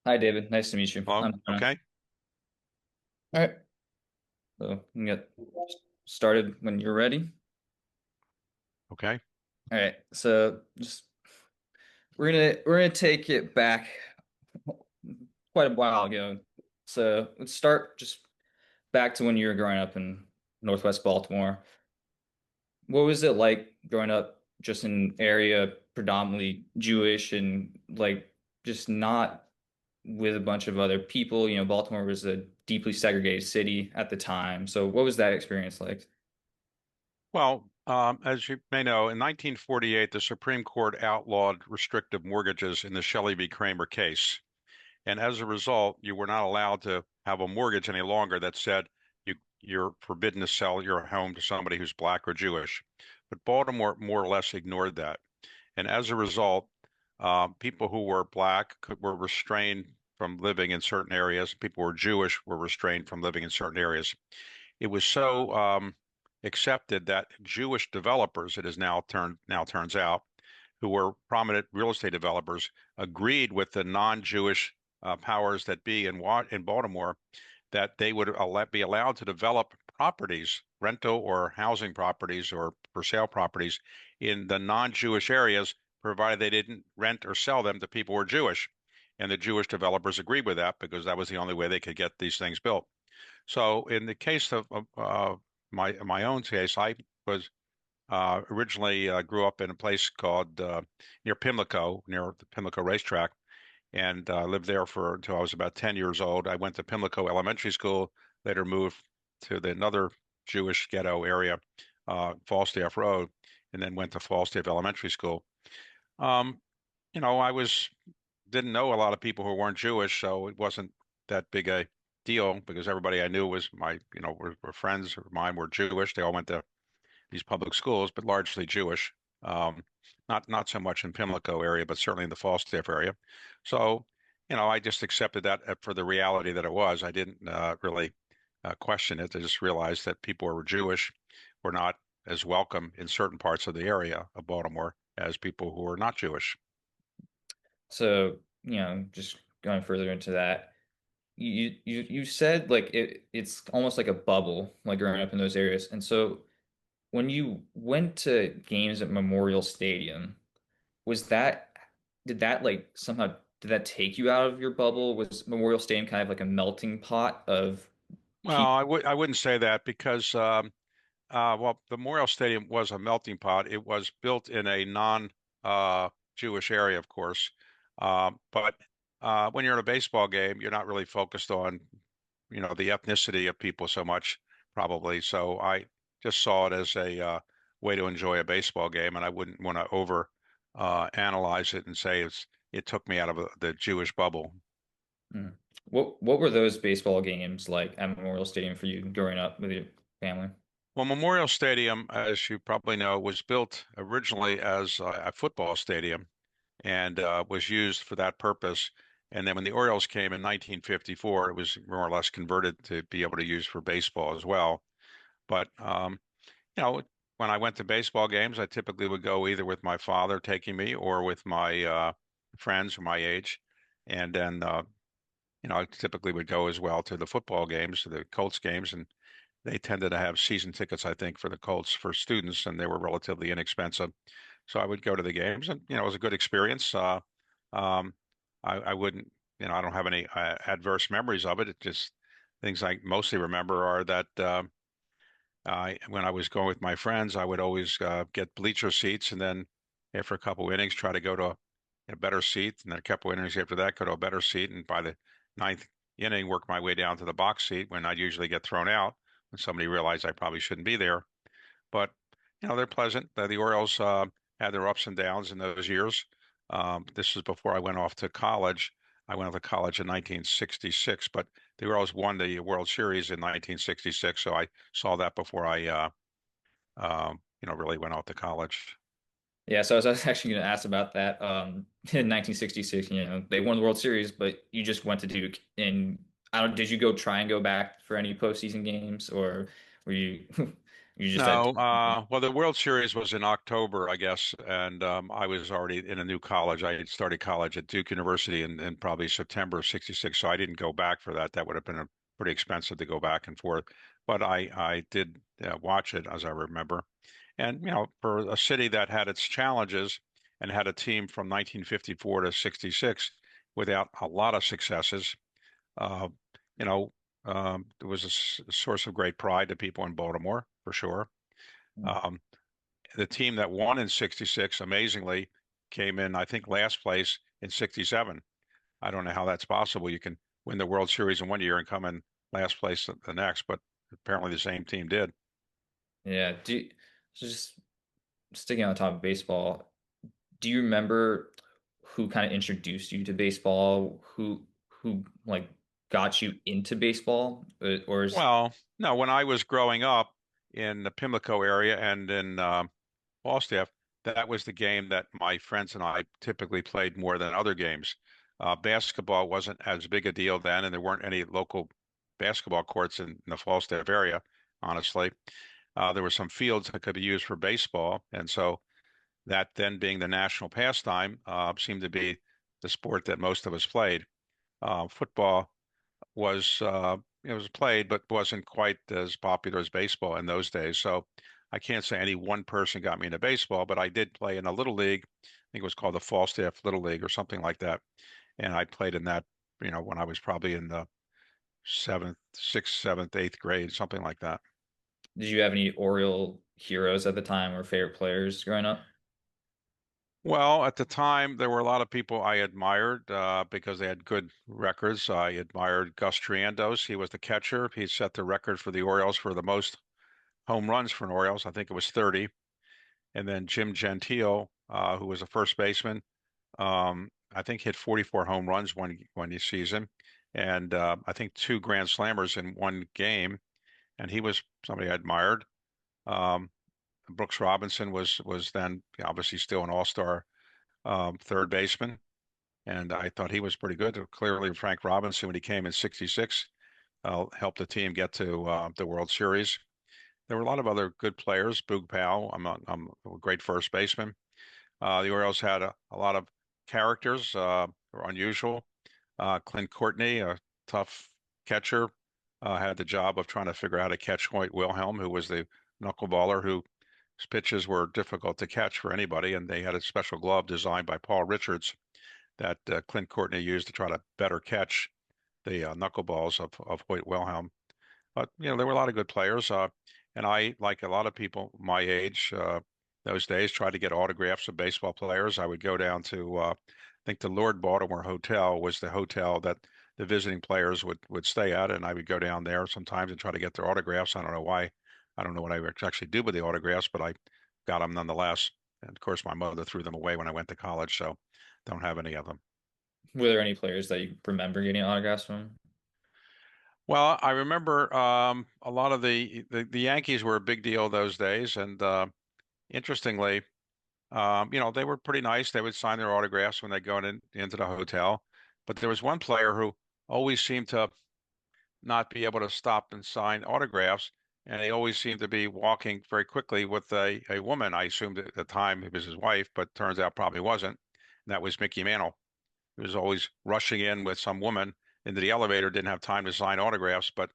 Hi, David. Nice to meet you. Hello. I'm Jonah. Okay. All right. So we can get started when you're ready. Okay. All right. So just we're gonna take it back quite a while ago. So let's start just back to when you were growing up in Northwest Baltimore. What was it like growing up just in an area predominantly Jewish and like just not with a bunch of other people? Baltimore was a deeply segregated city at the time. So what was that experience like? Well, as you may know, in 1948, the Supreme Court outlawed restrictive mortgages in the Shelley v. Kramer case. And as a result, you were not allowed to have a mortgage any longer that said you're forbidden to sell your home to somebody who's black or Jewish. But Baltimore more or less ignored that. And as a result, people who were black were restrained from living in certain areas. People who were Jewish were restrained from living in certain areas. It was so accepted that Jewish developers, it is now turns out, who were prominent real estate developers, agreed with the non-Jewish powers that be in Baltimore that they would be allowed to develop properties, rental or housing properties or for sale properties in the non-Jewish areas, provided they didn't rent or sell them to people who were Jewish. And the Jewish developers agreed with that because that was the only way they could get these things built. So in the case of my own case, I was originally grew up in a place called near Pimlico, near the Pimlico racetrack, and lived there for until I was about 10 years old. I went to Pimlico Elementary School, later moved to another Jewish ghetto area, Falstaff Road, and then went to Falstaff Elementary School. Um, I didn't know a lot of people who weren't Jewish, so it wasn't that big a deal because everybody I knew was were friends of mine were Jewish. They all went to these public schools, but largely Jewish. Um, not so much in Pimlico area, but certainly in the Falstaff area. So, I just accepted that for the reality that it was. I didn't really question it. I just realized that people who were Jewish were not as welcome in certain parts of the area of Baltimore as people who were not Jewish. So, just going further into that, you said like it's almost like a bubble, like growing up in those areas. And so when you went to games at Memorial Stadium, was that did that like somehow did that take you out of your bubble? Was Memorial Stadium kind of like a melting pot of Well, people? I wouldn't say that because well, the Memorial Stadium was a melting pot. It was built in a non-Jewish area, of course. But when you're in a baseball game, you're not really focused on, the ethnicity of people so much, probably. So I just saw it as a way to enjoy a baseball game, and I wouldn't want to over analyze it and say it took me out of the Jewish bubble. Hmm. What were those baseball games like at Memorial Stadium for you growing up with your family? Well, Memorial Stadium, as you probably know, was built originally as a football stadium and was used for that purpose. And then when the Orioles came in 1954, it was more or less converted to be able to use for baseball as well. But you know, when I went to baseball games, I typically would go either with my father taking me or with my friends my age. And then I typically would go as well to the football games, to the Colts games, and they tended to have season tickets, I think, for the Colts for students, and they were relatively inexpensive. So I would go to the games, and it was a good experience. Um, I wouldn't, I don't have any adverse memories of it. It just things I mostly remember are that when I was going with my friends, I would always get bleacher seats, and then after a couple of innings, try to go to a better seat, and then a couple of innings after that, go to a better seat, and by the ninth inning, work my way down to the box seat when I'd usually get thrown out when somebody realized I probably shouldn't be there. But they're pleasant. The Orioles had their ups and downs in those years. This was before I went off to college. I went off to college in 1966, but the Orioles won the World Series in 1966, so I saw that before I, really went off to college. Yeah, so I was actually going to ask about that. In 1966, they won the World Series, but you just went to Duke. And I don't, did you go try and go back for any postseason games, or were you? You just had. No, well, the World Series was in October, I guess, and I was already in a new college. I had started college at Duke University in probably September of '66, so I didn't go back for that. That would have been pretty expensive to go back and forth. But I did watch it, as I remember. And, for a city that had its challenges and had a team from 1954 to '66 without a lot of successes, uh, you know, it was a source of great pride to people in Baltimore, for sure. Um, the team that won in '66, amazingly, came in, I think, last place in '67. I don't know how that's possible. You can win the World Series in one year and come in last place the next, but apparently the same team did. Yeah. So just sticking on top of baseball, do you remember who kind of introduced you to baseball? Who like got you into baseball? Or is Well, no, when I was growing up in the Pimlico area and in Falstaff, that was the game that my friends and I typically played more than other games. Basketball wasn't as big a deal then, and there weren't any local basketball courts in the Falstaff area, honestly. There were some fields that could be used for baseball, and so that then being the national pastime seemed to be the sport that most of us played. Football it was played, but wasn't quite as popular as baseball in those days. So I can't say any one person got me into baseball, but I did play in a little league. I think it was called the Falstaff Little League or something like that. And I played in that, when I was probably in the seventh, sixth, seventh, eighth grade, something like that. did you have any Oriole heroes at the time or favorite players growing up? Well, at the time, there were a lot of people I admired because they had good records. I admired Gus Triandos. He was the catcher. He set the record for the Orioles for the most home runs for an Orioles. I think it was 30. And then Jim Gentile, who was a first baseman, I think hit 44 home runs one season, and I think two grand slammers in one game. And he was somebody I admired. Um, Brooks Robinson was then obviously still an all-star third baseman, and I thought he was pretty good. Clearly, Frank Robinson, when he came in '66, helped the team get to the World Series. There were a lot of other good players. Boog Powell, I'm a great first baseman. The Orioles had a lot of characters, were unusual. Clint Courtney, a tough catcher, had the job of trying to figure out how to catch Hoyt Wilhelm, who was the knuckleballer whose pitches were difficult to catch for anybody, and they had a special glove designed by Paul Richards that Clint Courtney used to try to better catch the knuckleballs of Hoyt Wilhelm. But there were a lot of good players, and I, like a lot of people my age, those days, tried to get autographs of baseball players. I would go down to, I think the Lord Baltimore Hotel was the hotel that the visiting players would stay at, and I would go down there sometimes and try to get their autographs. I don't know why. I don't know what I would actually do with the autographs, but I got them nonetheless. And of course, my mother threw them away when I went to college, so don't have any of them. Were there any players that you remember getting autographs from? Well, I remember a lot of the Yankees were a big deal those days, and interestingly, they were pretty nice. They would sign their autographs when they go into the hotel. But there was one player who always seemed to not be able to stop and sign autographs, and he always seemed to be walking very quickly with a woman. I assumed at the time it was his wife, but turns out probably wasn't. And that was Mickey Mantle. He was always rushing in with some woman into the elevator, didn't have time to sign autographs, but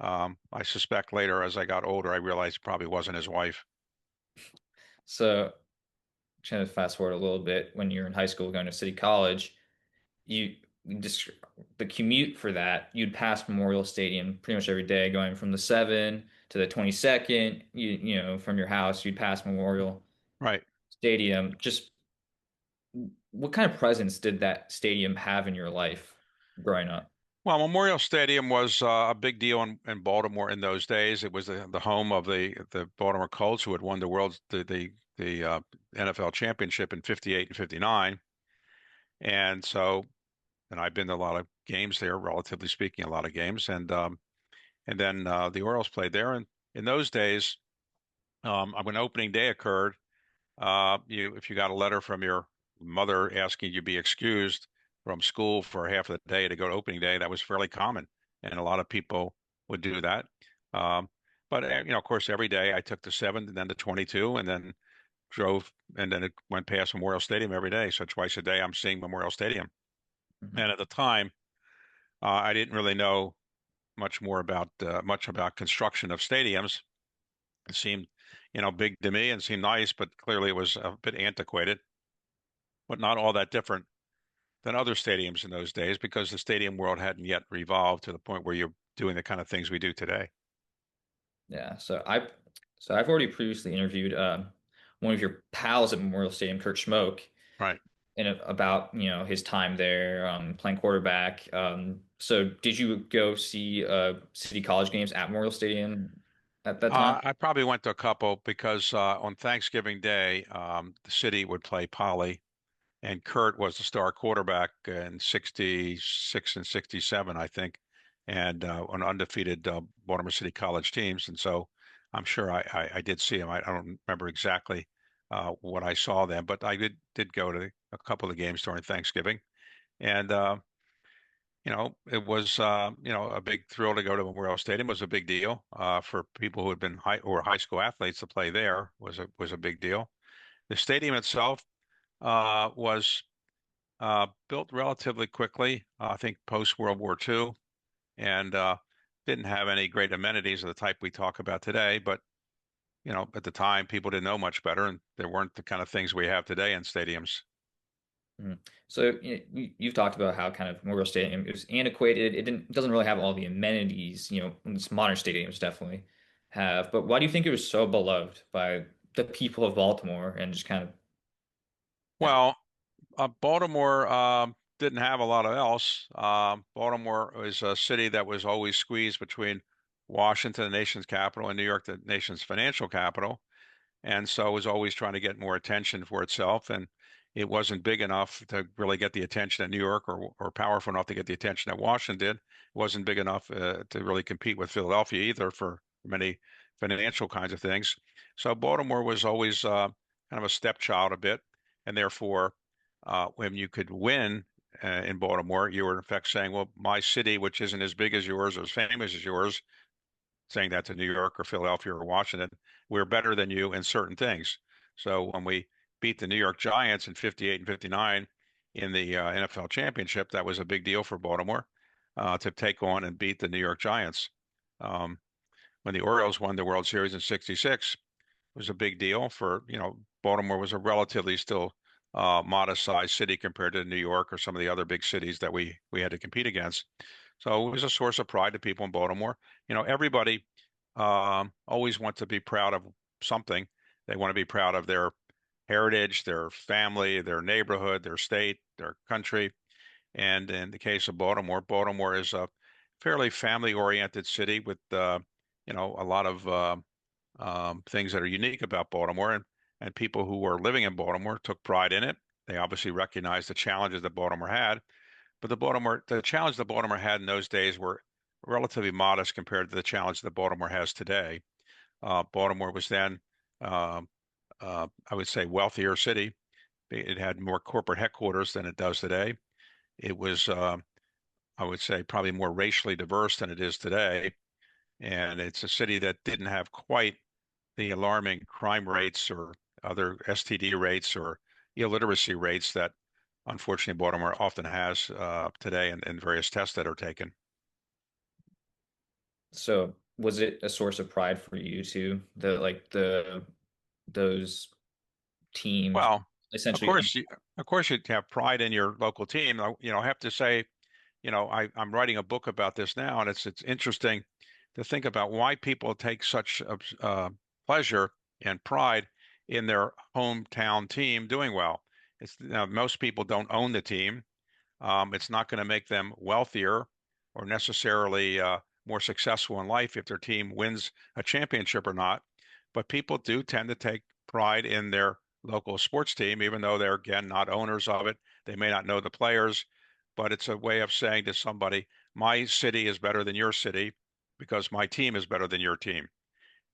I suspect later, as I got older, I realized it probably wasn't his wife. So, trying to fast forward a little bit, when you're in high school going to city college, you just the commute for that, you'd pass Memorial Stadium pretty much every day, going from the 7 to the 22nd. From your house, you'd pass Memorial Right. Stadium. Just what kind of presence did that stadium have in your life growing up? Well, Memorial Stadium was a big deal in Baltimore in those days. It was the home of the Baltimore Colts, who had won the NFL championship in '58 and '59. And so, and I've been to a lot of games there, relatively speaking, a lot of games. And then the Orioles played there. And in those days, when opening day occurred, if you got a letter from your mother asking you be excused from school for half of the day to go to opening day, that was fairly common, and a lot of people would do that. Um, But of course, every day I took the 7 and then the 22, and then drove, and then it went past Memorial Stadium every day. So twice a day, I'm seeing Memorial Stadium. Mhm. And at the time, I didn't really know much about construction of stadiums. It seemed, big to me and seemed nice, but clearly it was a bit antiquated, but not all that different than other stadiums in those days because the stadium world hadn't yet evolved to the point where you're doing the kind of things we do today. Yeah, so I've already previously interviewed one of your pals at Memorial Stadium, Kurt Schmoke, Right. and about his time there playing quarterback. So did you go see City College games at Memorial Stadium at that time? I probably went to a couple because on Thanksgiving Day, the city would play Poly, and Kurt was the star quarterback in 66 and 67, I think, and on undefeated Baltimore City College teams. And so I'm sure I did see him. I don't remember exactly what I saw then, but I did go to a couple of games during Thanksgiving. And it was a big thrill to go to Memorial Stadium. It was a big deal for people who had been high school athletes to play there was a big deal. The stadium itself was built relatively quickly, I think post World War II, and didn't have any great amenities of the type we talk about today. But at the time, people didn't know much better, and there weren't the kind of things we have today in stadiums. Mhm. So you've talked about how kind of Memorial Stadium is antiquated. It doesn't really have all the amenities, these modern stadiums definitely have. But why do you think it was so beloved by the people of Baltimore and just kind of yeah. Well, Baltimore didn't have a lot of else. Baltimore was a city that was always squeezed between Washington, the nation's capital, and New York, the nation's financial capital. And so it was always trying to get more attention for itself. And it wasn't big enough to really get the attention that New York or powerful enough to get the attention that Washington did. It wasn't big enough to really compete with Philadelphia either for many financial kinds of things. So Baltimore was always kind of a stepchild a bit. And therefore, when you could win in Baltimore, you were in effect saying, well, my city, which isn't as big as yours or as famous as yours, saying that to New York or Philadelphia or Washington, we're better than you in certain things. So when we beat the New York Giants in 58 and 59 in the NFL championship, that was a big deal for Baltimore to take on and beat the New York Giants. Um, when the Orioles won the World Series in 66, it was a big deal for, Baltimore was a relatively still modest sized city compared to New York or some of the other big cities that we had to compete against. So it was a source of pride to people in Baltimore. Everybody always wants to be proud of something. They want to be proud of their heritage, their family, their neighborhood, their state, their country. And in the case of Baltimore, Baltimore is a fairly family-oriented city with, a lot of things that are unique about Baltimore. And people who were living in Baltimore took pride in it. They obviously recognized the challenges that Baltimore had, but the challenge that Baltimore had in those days were relatively modest compared to the challenge that Baltimore has today. Baltimore was then, uh, I would say, wealthier city. It had more corporate headquarters than it does today. It was, I would say, probably more racially diverse than it is today. And it's a city that didn't have quite the alarming crime rates or other STD rates or illiteracy rates that unfortunately Baltimore often has today in various tests that are taken. So was it a source of pride for you too? The those teams Well, of essentially. course, of course, you'd have pride in your local team. I have to say, I'm writing a book about this now, and it's interesting to think about why people take such pleasure and pride in their hometown team doing well. Most people don't own the team. It's not going to make them wealthier or necessarily more successful in life if their team wins a championship or not. But people do tend to take pride in their local sports team, even though they're, again, not owners of it. They may not know the players, but it's a way of saying to somebody, my city is better than your city because my team is better than your team.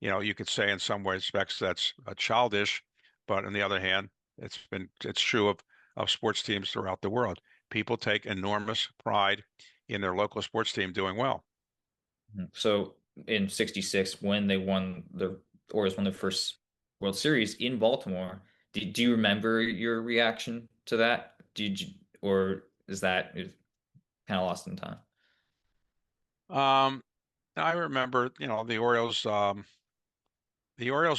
You could say in some respects that's childish, but on the other hand, it's true of sports teams throughout the world. People take enormous pride in their local sports team doing well. So in '66 when they won the Orioles won the first World Series in Baltimore. Do you remember your reaction to that? Did you, or is that kind of lost in time? Um, I remember, the Orioles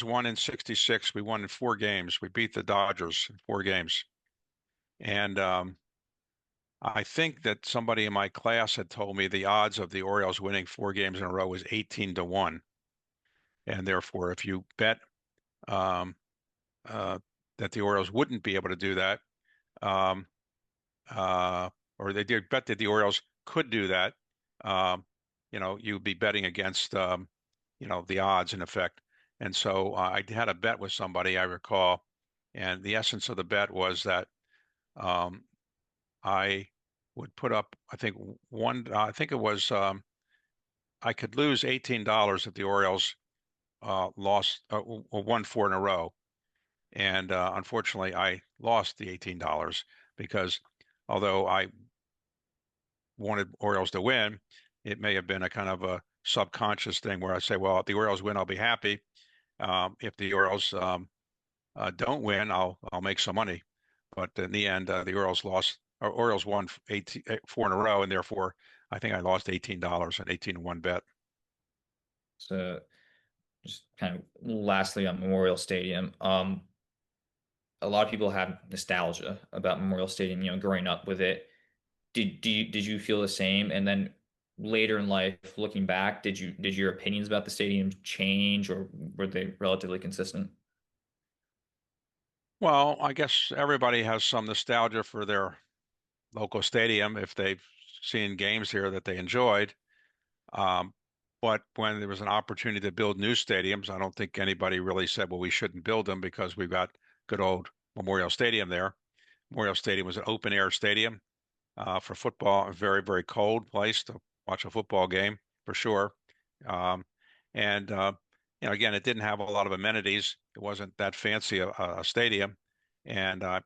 won in '66. We won in 4 games. We beat the Dodgers in 4 games. And I think that somebody in my class had told me the odds of the Orioles winning 4 games in a row was 18 to 1. And therefore, if you bet um, uh, that the Orioles wouldn't be able to do that, um, uh, or they did bet that the Orioles could do that, um, you'd be betting against, the odds in effect. And so I had a bet with somebody, I recall, and the essence of the bet was that um, I would put up, I think I think it was, I could lose $18 if the Orioles lost or won 4 in a row. And unfortunately, I lost the $18 because although I wanted Orioles to win, it may have been a kind of a subconscious thing where I say, well, if the Orioles win, I'll be happy. If the Orioles don't win, I'll make some money. But in the end, the Orioles lost. Or Orioles won 4 in a row, and therefore I think I lost $18, an 18 to 1 bet. So just kind of lastly on Memorial Stadium, a lot of people have nostalgia about Memorial Stadium, growing up with it. Did you feel the same? And then later in life, looking back, did your opinions about the stadium change, or were they relatively consistent? Well, I guess everybody has some nostalgia for their local stadium if they've seen games here that they enjoyed. Um, but when there was an opportunity to build new stadiums, I don't think anybody really said, well, we shouldn't build them because we've got good old Memorial Stadium there. Memorial Stadium was an open air stadium for football, a very, very cold place to watch a football game for sure. Um, and again, it didn't have a lot of amenities. It wasn't that fancy a stadium, and I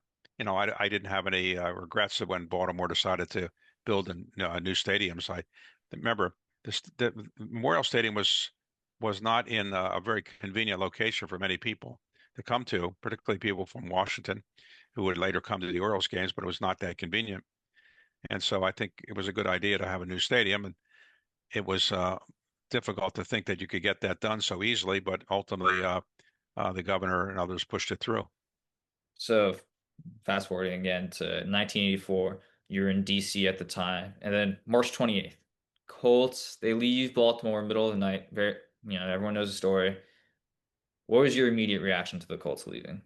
didn't have any regrets of when Baltimore decided to build new stadiums. I remember the Memorial Stadium was not in a very convenient location for many people to come to, particularly people from Washington who would later come to the Orioles games, but it was not that convenient. And so I think it was a good idea to have a new stadium. And it was difficult to think that you could get that done so easily, but ultimately the governor and others pushed it through. So fast forwarding again to 1984, you're in DC at the time, and then March 28th, Colts, they leave Baltimore middle of the night. Very, everyone knows the story. What was your immediate reaction to the Colts leaving?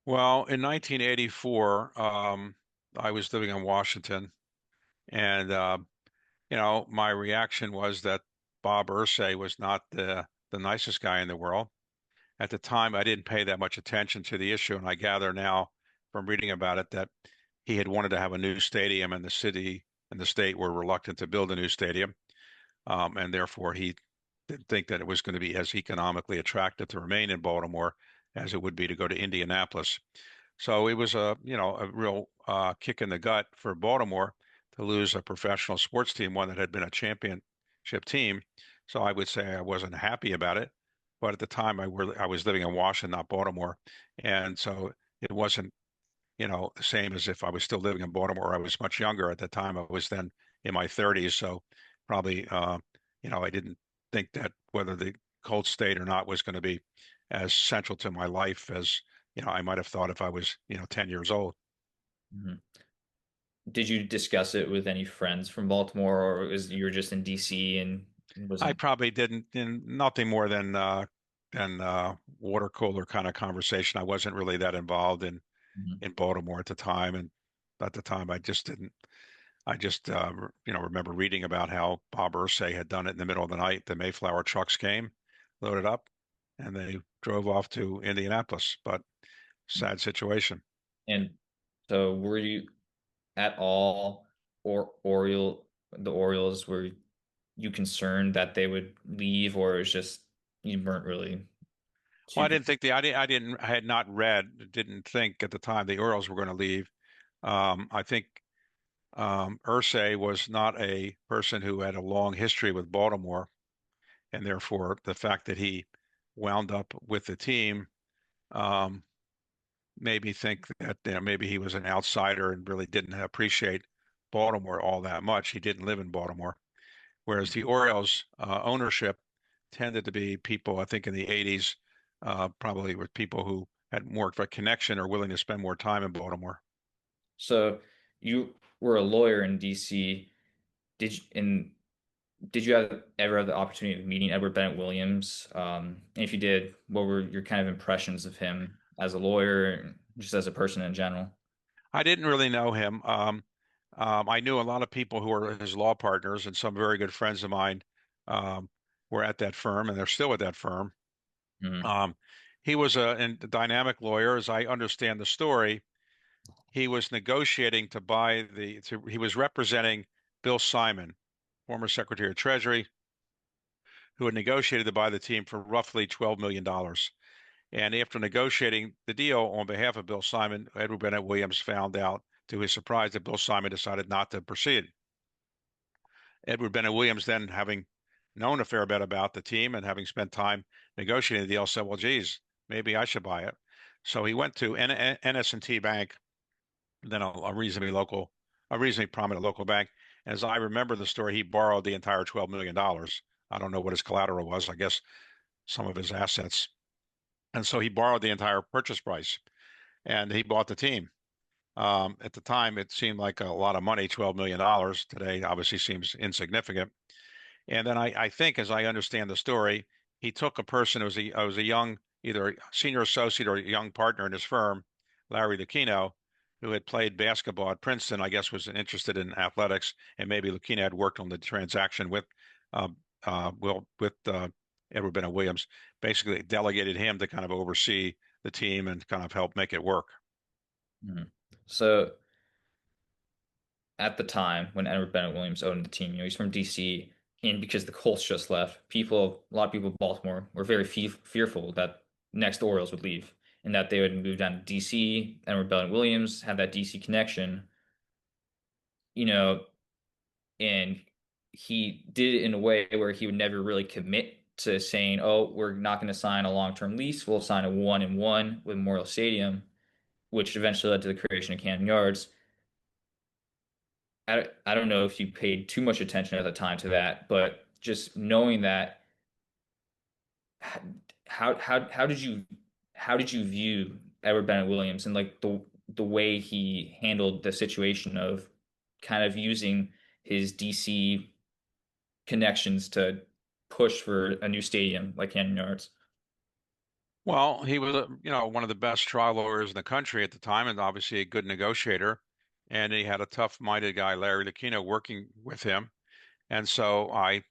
Well, in 1984, I was living in Washington, and my reaction was that Bob Irsay was not the nicest guy in the world. At the time, I didn't pay that much attention to the issue, and I gather now from reading about it that he had wanted to have a new stadium, and the city and the state were reluctant to build a new stadium, and therefore he didn't think that it was going to be as economically attractive to remain in Baltimore as it would be to go to Indianapolis. So it was a real kick in the gut for Baltimore to lose a professional sports team, one that had been a championship team. So I would say I wasn't happy about it, but at the time I was living in Washington, not Baltimore, and so it wasn't the same as if I was still living in Baltimore. I was much younger at the time. I was then in my 30s, so probably I didn't think that whether the Colts stayed or not was going to be as central to my life as I might have thought if I was 10 years old. Mhm. Did you discuss it with any friends from Baltimore, or was you were just in DC and I wasn't? probably didn't in nothing more than water cooler kind of conversation. I wasn't really that involved Mhm. in Baltimore at the time, and at the time I just didn't. I just remember reading about how Bob Irsay had done it in the middle of the night. The Mayflower trucks came, loaded up, and they drove off to Indianapolis. But sad situation. And so were you at all, or the Orioles, were you concerned that they would leave, or it's just you weren't really Well, too concerned? I had not read, didn't think at the time the Orioles were going to leave. I think Irsay was not a person who had a long history with Baltimore, and therefore the fact that he wound up with the team um, made me think that maybe he was an outsider and really didn't appreciate Baltimore all that much. He didn't live in Baltimore, whereas the Orioles ownership tended to be people, I think, in the 80s, probably with people who had more of a connection or willing to spend more time in Baltimore. So you were a lawyer in DC. Did you ever have the opportunity of meeting Edward Bennett Williams? And if you did, what were your kind of impressions of him as a lawyer, and just as a person in general? I didn't really know him. I knew a lot of people who were his law partners, and some very good friends of mine um, were at that firm, and they're still at that firm. Mhm. Um, he was a dynamic lawyer, as I understand the story. He was negotiating to buy he was representing Bill Simon, former Secretary of Treasury, who had negotiated to buy the team for roughly $12 million. And after negotiating the deal on behalf of Bill Simon, Edward Bennett Williams found out to his surprise that Bill Simon decided not to proceed. Edward Bennett Williams, then having known a fair bit about the team and having spent time negotiating the deal, said, "Well, geez, maybe I should buy it." So he went to NS&T Bank, then a reasonably prominent local bank. As I remember the story, he borrowed the entire $12 million. I don't know what his collateral was. I guess some of his assets. And so he borrowed the entire purchase price and he bought the team. At the time, it seemed like a lot of money, $12 million. Today, obviously seems insignificant. And then I think, as I understand the story, he took a person who was a young, either a senior associate or a young partner in his firm, Larry Lucchino, who had played basketball at Princeton, I guess was interested in athletics, and maybe Lucchino had worked on the transaction with Edward Bennett Williams, basically delegated him to kind of oversee the team and kind of help make it work. Mhm. So at the time when Edward Bennett Williams owned the team, he's from DC, and because the Colts just left, a lot of people in Baltimore were very fearful that next Orioles would leave and that they would move down to DC. Edward Bennett Williams had that DC connection, you know, and he did it in a way where he would never really commit to saying, "Oh, we're not going to sign a long-term lease. We'll sign a one-and-one with Memorial Stadium," which eventually led to the creation of Camden Yards. I don't know if you paid too much attention at the time to that, but just knowing that, how did you view Edward Bennett Williams and like the way he handled the situation of kind of using his DC connections to push for a new stadium like Camden Yards? Well, he was, one of the best trial lawyers in the country at the time, and obviously a good negotiator. And he had a tough-minded guy, Larry Lucchino, working with him. And so I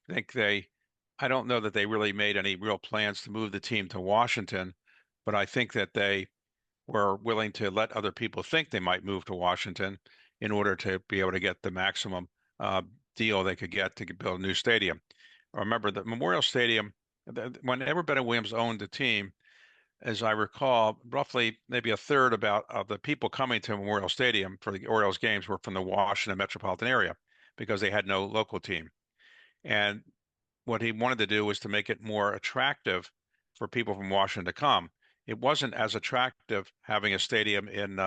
don't know that they really made any real plans to move the team to Washington, but I think that they were willing to let other people think they might move to Washington in order to be able to get the maximum uh, deal they could get to build a new stadium. Remember, the Memorial Stadium, when Edward Bennett Williams owned the team, as I recall, roughly maybe a third about of the people coming to Memorial Stadium for the Orioles games were from the Washington metropolitan area because they had no local team. And what he wanted to do was to make it more attractive for people from Washington to come. It wasn't as attractive having a stadium in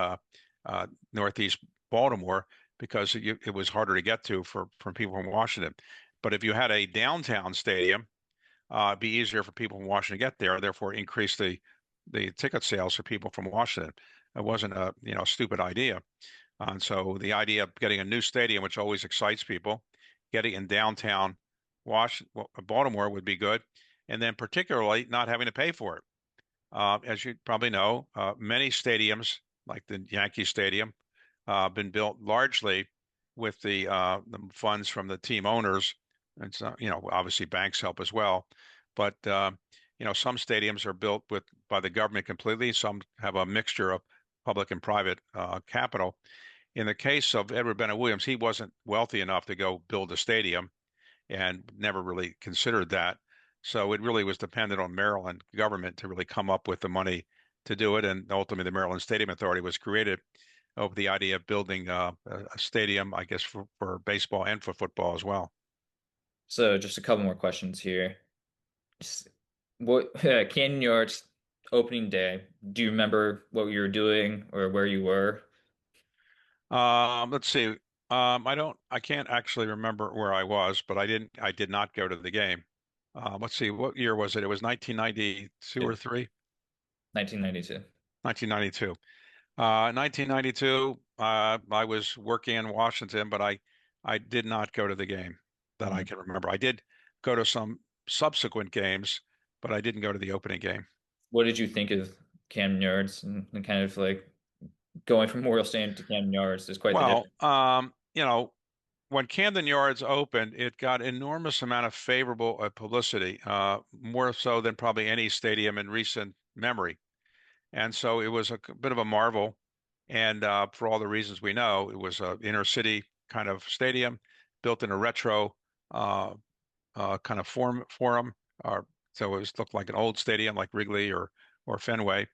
Northeast Baltimore because it was harder to get to for from people from Washington. But if you had a downtown stadium, it'd be easier for people from Washington to get there, therefore increase the ticket sales for people from Washington. It wasn't a stupid idea. And so the idea of getting a new stadium, which always excites people, getting in downtown Baltimore would be good, and then particularly not having to pay for it. As you probably know, many stadiums, like the Yankee Stadium, been built largely with the funds from the team owners. And so, obviously banks help as well. But some stadiums are built by the government completely. Some have a mixture of public and private capital. In the case of Edward Bennett Williams, he wasn't wealthy enough to go build a stadium and never really considered that. So it really was dependent on Maryland government to really come up with the money to do it. And ultimately, the Maryland Stadium Authority was created. over the idea of building a stadium, I guess, for baseball and for football as well. So just a couple more questions here. Just, what Canyon Yards opening day? Do you remember what you were doing or where you were? Let's see. I can't actually remember where I was, but I did not go to the game. Let's see, what year was it? It was 1992 or three? 1992. 1992. 1992, I was working in Washington, but I did not go to the game that I Mhm. can remember. I did go to some subsequent games, but I didn't go to the opening game. What did you think of Camden Yards and kind of like going from Memorial Stadium to Camden Yards is quite the Well, difference. when Camden Yards opened, it got enormous amount of favorable publicity, more so than probably any stadium in recent memory. And so it was a bit of a marvel. And for all the reasons we know, it was an inner city kind of stadium built in a retro uh, kind of forum. Or so it was looked like an old stadium like Wrigley or Fenway.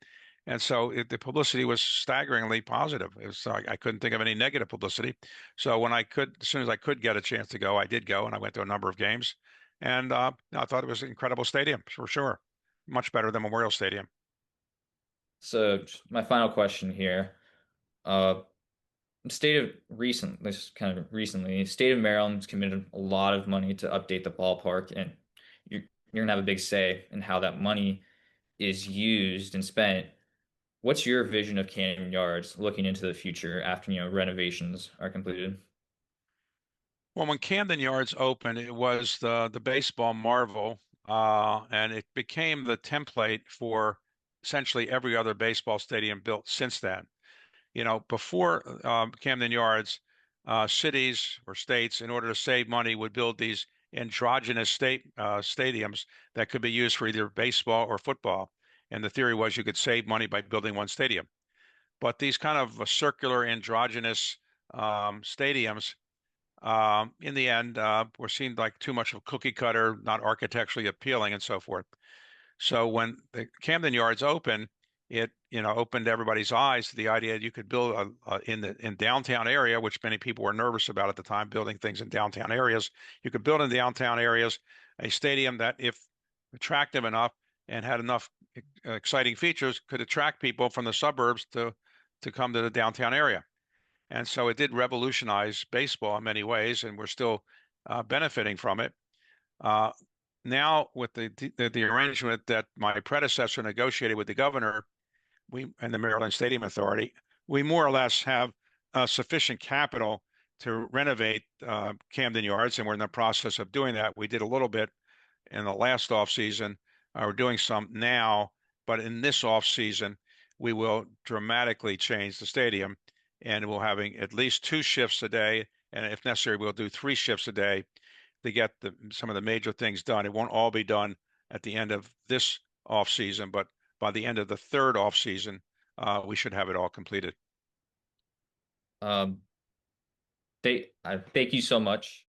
And so the publicity was staggeringly positive. It was, I couldn't think of any negative publicity. So when I could, as soon as I could get a chance to go, I did go, and I went to a number of games. And I thought it was an incredible stadium for sure, much better than Memorial Stadium. So my final question here. Uh, this kind of recently, state of Maryland's committed a lot of money to update the ballpark, and you're gonna have a big say in how that money is used and spent. What's your vision of Canyon Yards looking into the future after, renovations are completed? Well, when Camden Yards opened, it was the baseball marvel, and it became the template for essentially every other baseball stadium built since then. Before Camden Yards, cities or states, in order to save money, would build these androgynous stadiums that could be used for either baseball or football. And the theory was you could save money by building one stadium. But these kind of circular androgynous stadiums in the end, were seen like too much of a cookie cutter, not architecturally appealing, and so forth. So when the Camden Yards opened, it opened everybody's eyes to the idea that you could build in downtown area, which many people were nervous about at the time, building things in downtown areas. You could build in downtown areas a stadium that, if attractive enough and had enough exciting features, could attract people from the suburbs to come to the downtown area. And so it did revolutionize baseball in many ways, and we're still benefiting from it. Uh, Now, with the arrangement that my predecessor negotiated with the governor, we and the Maryland Stadium Authority, we more or less have sufficient capital to renovate Camden Yards, and we're in the process of doing that. We did a little bit in the last off season. We're doing some now, but in this off season, we will dramatically change the stadium, and we'll having at least two shifts a day, and if necessary, we'll do three shifts a day to get some of the major things done. It won't all be done at the end of this off season, but by the end of the third off season, we should have it all completed. Um, thank you so much